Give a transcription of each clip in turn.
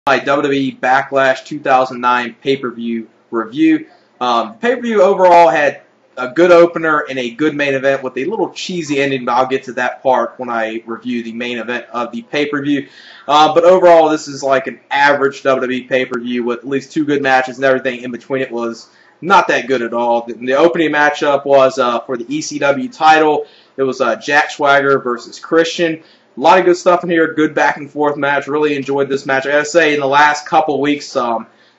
My WWE Backlash 2009 pay-per-view review. Pay-per-view overall had a good opener and a good main event with a little cheesy ending, but I'll get to that part when I review the main event of the pay-per-view. But overall, this is like an average WWE pay-per-view with at least two good matches, and everything in between it was not that good at all. The opening matchup was for the ECW title. It was Jack Swagger versus Christian. A lot of good stuff in here. Good back and forth match. Really enjoyed this match. I gotta say, in the last couple weeks,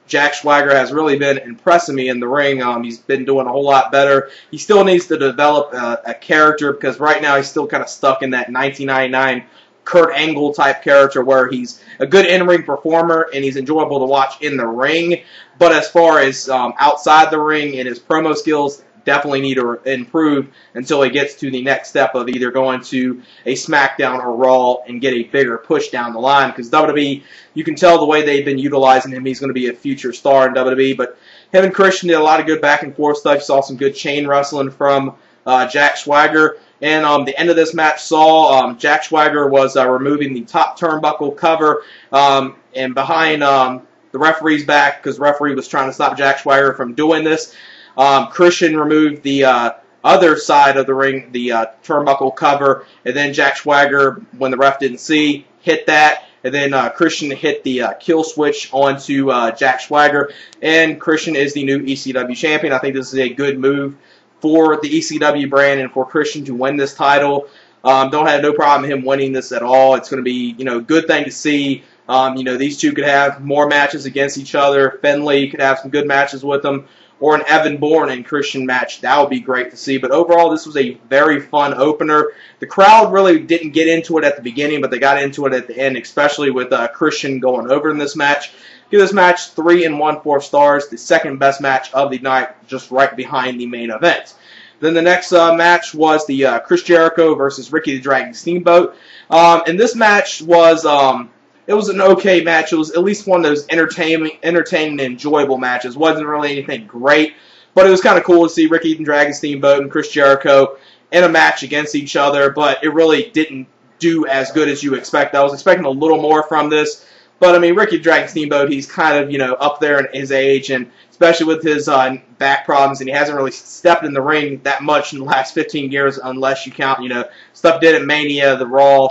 Jack Swagger has really been impressing me in the ring. He's been doing a whole lot better. He still needs to develop a character because right now he's still kind of stuck in that 1999 Kurt Angle type character where he's a good in-ring performer and he's enjoyable to watch in the ring. But as far as outside the ring and his promo skills, definitely need to improve until he gets to the next step of either going to a SmackDown or Raw and get a bigger push down the line. Because WWE, you can tell the way they've been utilizing him, he's going to be a future star in WWE. But him and Christian did a lot of good back and forth stuff. You saw some good chain wrestling from Jack Swagger. And the end of this match saw Jack Swagger was removing the top turnbuckle cover and behind the referee's back because the referee was trying to stop Jack Swagger from doing this. Christian removed the other side of the ring, the turnbuckle cover, and then Jack Swagger, when the ref didn't see, hit that, and then Christian hit the kill switch onto Jack Swagger, and Christian is the new ECW champion. I think this is a good move for the ECW brand and for Christian to win this title. Don't have no problem him winning this at all. It's going to be, a good thing to see. These two could have more matches against each other. Finlay could have some good matches with them. Or an Evan Bourne and Christian match. That would be great to see. But overall, this was a very fun opener. The crowd really didn't get into it at the beginning, but they got into it at the end, especially with Christian going over in this match. Give this match 3 1/4 stars, the second best match of the night, just right behind the main event. Then the next match was the Chris Jericho versus Ricky the Dragon Steamboat. And this match was... it was an okay match. It was at least one of those entertaining and enjoyable matches. It wasn't really anything great, but it was kind of cool to see Ricky the Dragon Steamboat and Chris Jericho in a match against each other, but it really didn't do as good as you expect. I was expecting a little more from this, but I mean, Ricky the Dragon Steamboat, he's kind of, up there in his age, and especially with his back problems, and he hasn't really stepped in the ring that much in the last 15 years unless you count, stuff did at Mania, the Raw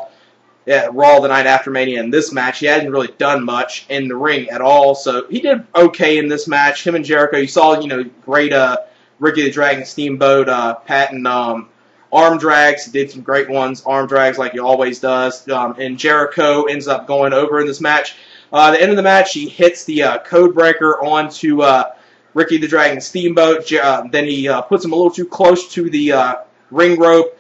the night after Mania. In this match, he hadn't really done much in the ring at all, so he did okay in this match. Him and Jericho, you saw, great Ricky the Dragon Steamboat patent arm drags. He did some great ones, arm drags like he always does, and Jericho ends up going over in this match. The end of the match, he hits the code breaker onto Ricky the Dragon Steamboat. Then he puts him a little too close to the ring rope.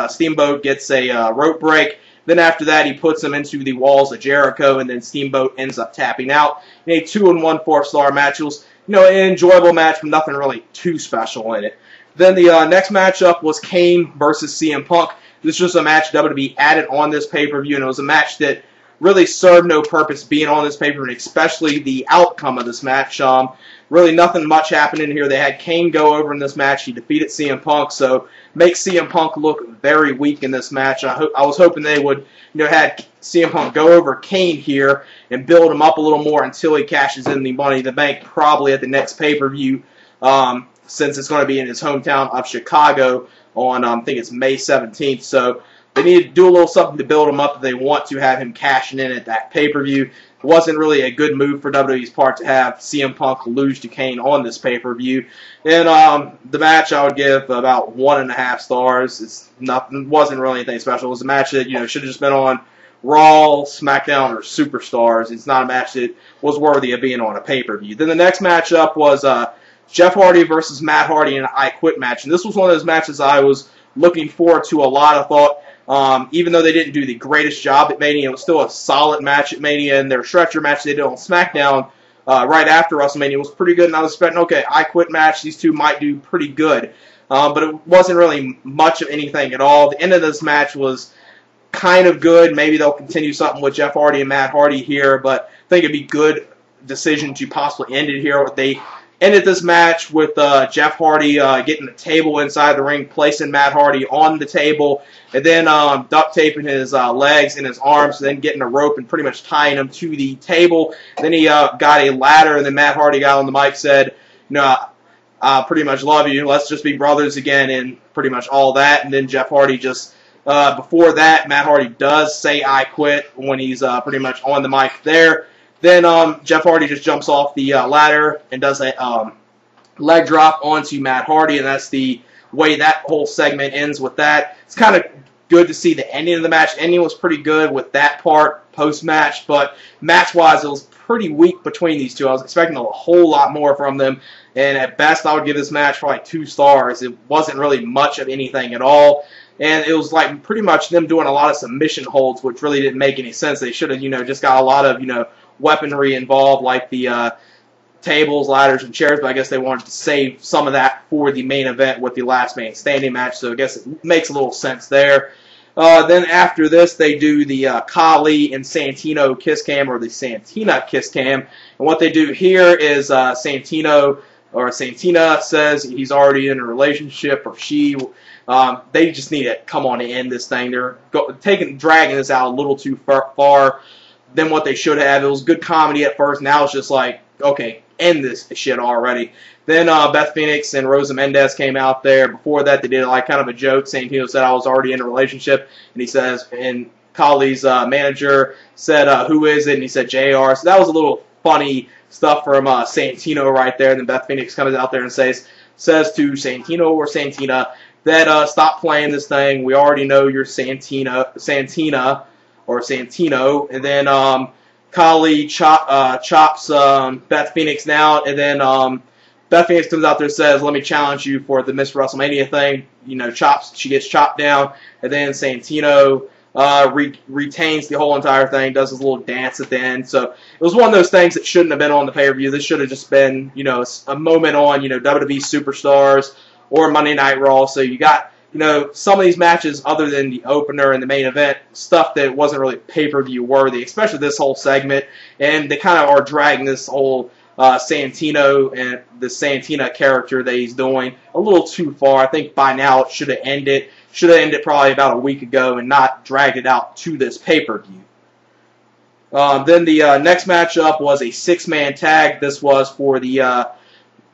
Steamboat gets a rope break. Then after that, he puts him into the walls of Jericho, and then Steamboat ends up tapping out in a 2 1/4 star match. It was, an enjoyable match, but nothing really too special in it. Then the next matchup was Kane versus CM Punk. This was a match WWE added on this pay-per-view, and it was a match that really served no purpose being on this pay-per-view, especially the outcome of this match. Really nothing much happened in here. They had Kane go over in this match. He defeated CM Punk, so makes CM Punk look very weak in this match. I was hoping they would, had CM Punk go over Kane here and build him up a little more until he cashes in the Money in the Bank, probably at the next pay-per-view, since it's going to be in his hometown of Chicago on, I think it's May 17th. So they need to do a little something to build him up if they want to have him cashing in at that pay-per-view. It wasn't really a good move for WWE's part to have CM Punk lose to Kane on this pay-per-view. And the match I would give about 1.5 stars. It wasn't really anything special. It was a match that should have just been on Raw, SmackDown, or Superstars. It's not a match that was worthy of being on a pay-per-view. Then the next matchup was Jeff Hardy versus Matt Hardy in an I Quit match. And this was one of those matches I was looking forward to a lot. I thought, even though they didn't do the greatest job at Mania, it was still a solid match at Mania, and their stretcher match they did on SmackDown right after WrestleMania was pretty good, and I was expecting, okay, I Quit match, these two might do pretty good. But it wasn't really much of anything at all. The end of this match was kind of good. Maybe they'll continue something with Jeff Hardy and Matt Hardy here, but I think it'd be good decision to possibly end it here. They ended this match with Jeff Hardy getting the table inside the ring, placing Matt Hardy on the table, and then duct taping his legs and his arms, then getting a rope and pretty much tying him to the table. Then he got a ladder, and then Matt Hardy got on the mic, said, I pretty much love you, let's just be brothers again, and pretty much all that. And then Jeff Hardy just, before that, Matt Hardy does say I quit when he's pretty much on the mic there. Then Jeff Hardy just jumps off the ladder and does a leg drop onto Matt Hardy, and that's the way that whole segment ends with that. It's kind of good to see the ending of the match. The ending was pretty good with that part post-match, but match-wise, it was pretty weak between these two. I was expecting a whole lot more from them, and at best, I would give this match probably 2 stars. It wasn't really much of anything at all. And it was like pretty much them doing a lot of submission holds, which really didn't make any sense. They should have, just got a lot of, weaponry involved, like the tables, ladders, and chairs, but I guess they wanted to save some of that for the main event with the last man standing match, so I guess it makes a little sense there. Then after this, they do the Khali and Santino kiss cam, or the Santina kiss cam, and what they do here is Santina says he's already in a relationship, or she. They just need to come on and end this thing. They're dragging this out a little too far than what they should have. It was good comedy at first. Now it's just like, okay, end this shit already. Then Beth Phoenix and Rosa Mendez came out there. Before that, they did like kind of a joke. Santino said I was already in a relationship, and he says, and Khali's manager said, who is it? And he said JR. So that was a little funny stuff from Santino right there. And then Beth Phoenix comes out there and says to Santino or Santina that stop playing this thing. We already know you're Santina or Santino. And then Khali chops Beth Phoenix down, and then Beth Phoenix comes out there and says, let me challenge you for the Miss WrestleMania thing. She gets chopped down, and then Santino retains the whole entire thing, does his little dance at the end. So it was one of those things that shouldn't have been on the pay-per-view. This should have just been, a moment on, WWE Superstars or Monday Night Raw. So you got, some of these matches other than the opener and the main event, stuff that wasn't really pay-per-view worthy, especially this whole segment. And they kind of are dragging this whole Santino and the Santina character that he's doing a little too far. I think by now it should have ended. Should have ended probably about a week ago and not dragged it out to this pay-per-view. Then the next matchup was a 6-man tag. This was for the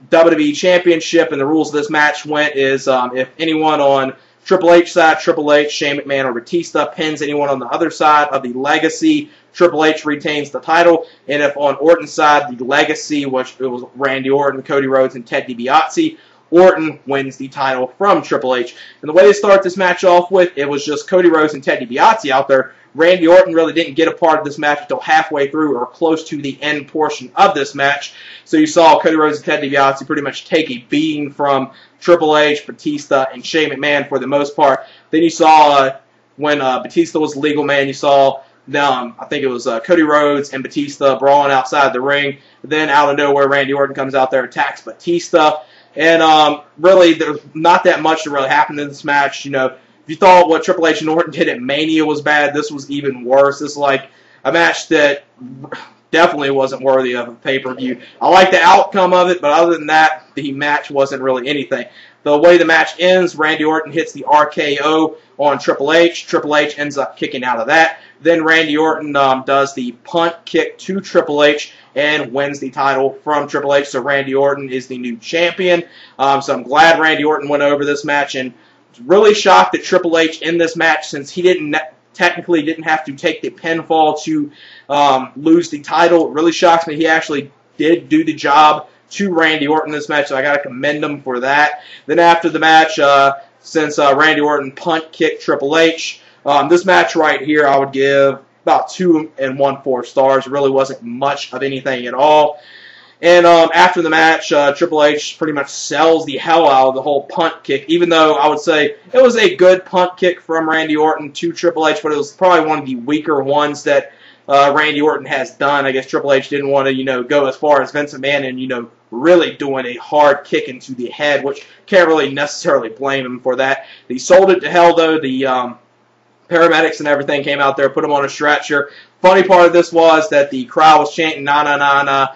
WWE Championship, and the rules of this match went is if anyone on Triple H side, Triple H, Shane McMahon, or Batista pins anyone on the other side of the Legacy, Triple H retains the title. And if on Orton's side, the Legacy, which it was Randy Orton, Cody Rhodes, and Ted DiBiase, Orton wins the title from Triple H. And the way to start this match off with, it was just Cody Rhodes and Ted DiBiase out there. Randy Orton really didn't get a part of this match until halfway through or close to the end portion of this match. So you saw Cody Rhodes and Ted DiBiase pretty much take a beating from Triple H, Batista, and Shane McMahon for the most part. Then you saw when Batista was the legal man, you saw I think it was Cody Rhodes and Batista brawling outside the ring. Then out of nowhere, Randy Orton comes out there, attacks Batista. And really, there's not that much that really happened in this match. If you thought what Triple H and Orton did at Mania was bad, this was even worse. This is like a match that definitely wasn't worthy of a pay-per-view. I like the outcome of it, but other than that, the match wasn't really anything. The way the match ends, Randy Orton hits the RKO on Triple H. Triple H ends up kicking out of that. Then Randy Orton does the punt kick to Triple H and wins the title from Triple H. So Randy Orton is the new champion. So I'm glad Randy Orton went over this match, and really shocked at Triple H in this match, since he technically didn't have to take the pinfall to lose the title. It really shocks me he actually did do the job to Randy Orton in this match, so I got to commend him for that. Then after the match, since Randy Orton punt kicked Triple H, this match right here I would give about 2 1/4 stars. It really wasn't much of anything at all. And after the match, Triple H pretty much sells the hell out of the whole punt kick, even though I would say it was a good punt kick from Randy Orton to Triple H, but it was probably one of the weaker ones that Randy Orton has done. I guess Triple H didn't want to, go as far as Vince McMahon and, really doing a hard kick into the head, which can't really necessarily blame him for that. He sold it to hell, though. The paramedics and everything came out there, put him on a stretcher. Funny part of this was that the crowd was chanting, "Na, na, na, na."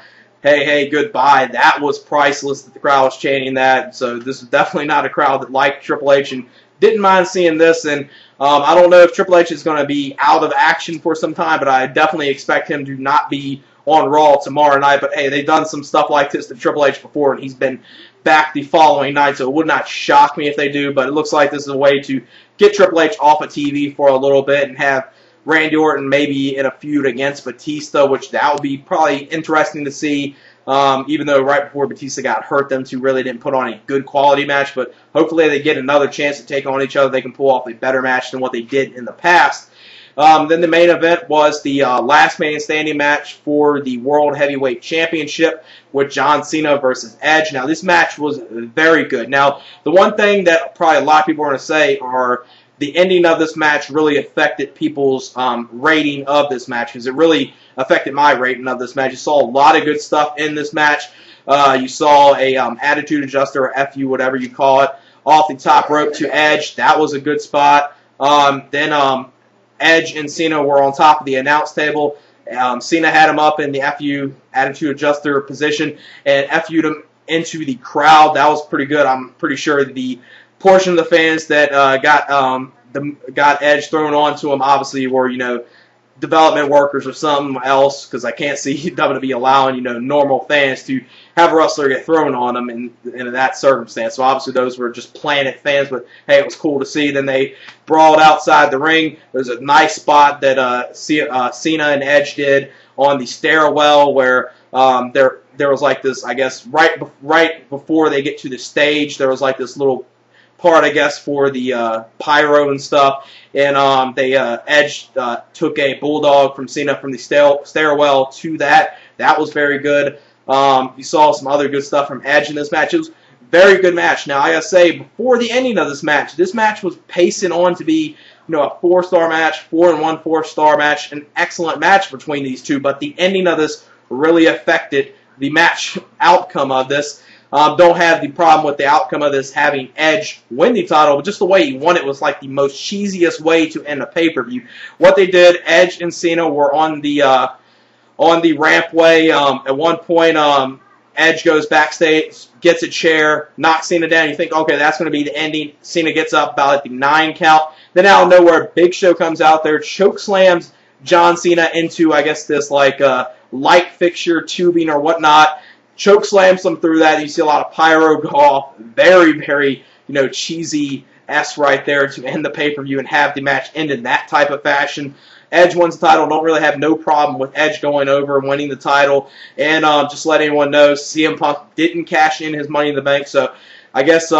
hey, hey, goodbye. That was priceless that the crowd was chanting that. So this is definitely not a crowd that liked Triple H and didn't mind seeing this. And I don't know if Triple H is going to be out of action for some time, but I definitely expect him to not be on Raw tomorrow night. But hey, they've done some stuff like this to Triple H before, and he's been back the following night, so it would not shock me if they do. But it looks like this is a way to get Triple H off of TV for a little bit and have Randy Orton maybe in a feud against Batista, which that would be probably interesting to see. Even though right before Batista got hurt, them two really didn't put on a good quality match. But hopefully they get another chance to take on each other. They can pull off a better match than what they did in the past. Then the main event was the last man standing match for the World Heavyweight Championship with John Cena versus Edge. Now, this match was very good. Now, the one thing that probably a lot of people are going to say are the ending of this match really affected people's rating of this match, because it really affected my rating of this match. You saw a lot of good stuff in this match. You saw a attitude adjuster, or FU, whatever you call it, off the top rope to Edge. That was a good spot. Then Edge and Cena were on top of the announce table. Cena had him up in the FU attitude adjuster position and FU'd him into the crowd. That was pretty good. I'm pretty sure the portion of the fans that got Edge thrown onto him obviously were, you know, development workers or something else, because I can't see WWE allowing, you know, normal fans to have a wrestler get thrown on them in that circumstance. So obviously those were just Planet fans, but hey, it was cool to see. Then they brawled outside the ring. There's a nice spot that Cena and Edge did on the stairwell where there was like this, I guess, right before they get to the stage, there was like this little part, I guess, for the pyro and stuff, and Edge took a bulldog from Cena from the stairwell to that. That was very good. You saw some other good stuff from Edge in this match. It was a very good match. Now, I gotta say, before the ending of this match was pacing on to be, you know, a 4-star match, 4 1/4-star match, an excellent match between these two. But the ending of this really affected the match outcome of this. Don't have the problem with the outcome of this having Edge win the title, but just the way he won it was like the most cheesiest way to end a pay-per-view. What they did, Edge and Cena were on the rampway. At one point, Edge goes backstage, gets a chair, knocks Cena down. You think, okay, that's going to be the ending. Cena gets up about at the 9 count. Then out of nowhere, Big Show comes out there, choke slams John Cena into, I guess, this like light fixture tubing or whatnot. Choke slams them through that. You see a lot of pyro go off. Very, very, you know, cheesy S right there to end the pay-per-view and have the match end in that type of fashion. Edge wins the title. Don't really have no problem with Edge going over and winning the title. And just let anyone know, CM Punk didn't cash in his Money in the Bank. So I guess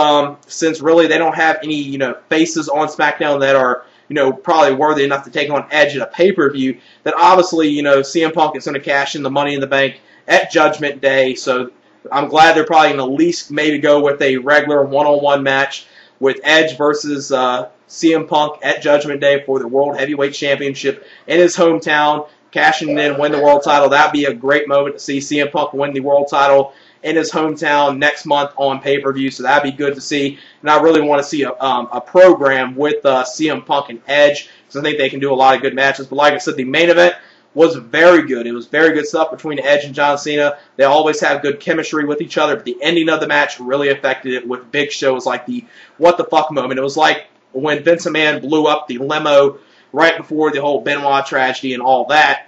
since really they don't have any, you know, faces on SmackDown that are, you know, probably worthy enough to take on Edge at a pay-per-view, that obviously, you know, CM Punk is going to cash in the Money in the Bank at Judgment Day. So I'm glad they're probably going to at least maybe go with a regular one-on-one match with Edge versus CM Punk at Judgment Day for the World Heavyweight Championship in his hometown, cashing in, win the world title. That'd be a great moment to see CM Punk win the world title in his hometown next month on pay-per-view, so that'd be good to see. And I really want to see a program with CM Punk and Edge, because I think they can do a lot of good matches. But like I said, the main event was very good. It was very good stuff between Edge and John Cena. They always have good chemistry with each other, but the ending of the match really affected it with Big Show. It was like the what the fuck moment. It was like when Vince McMahon blew up the limo right before the whole Benoit tragedy and all that.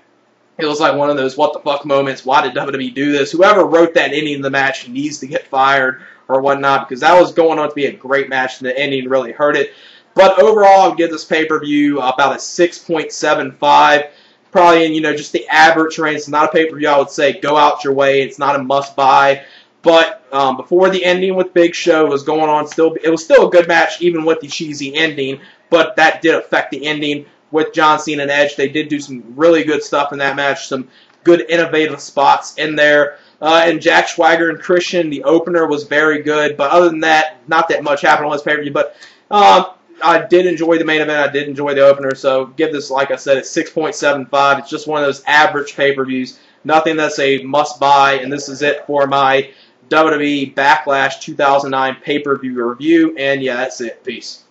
It was like one of those what the fuck moments. Why did WWE do this? Whoever wrote that ending of the match needs to get fired or whatnot, because that was going on to be a great match and the ending really hurt it. But overall, I'll give this pay-per-view about a 6.75. Probably in, you know, just the average range. It's not a pay-per-view, I would say, go out your way. It's not a must-buy. But before the ending with Big Show was going on, it was still a good match, even with the cheesy ending. But that did affect the ending with John Cena and Edge. They did do some really good stuff in that match. Some good innovative spots in there. And Jack Swagger and Christian, the opener was very good. But other than that, not that much happened on this pay-per-view. But I did enjoy the main event. I did enjoy the opener. So give this, like I said, a 6.75. It's just one of those average pay-per-views. Nothing that's a must-buy. And this is it for my WWE Backlash 2009 pay-per-view review. And yeah, that's it. Peace.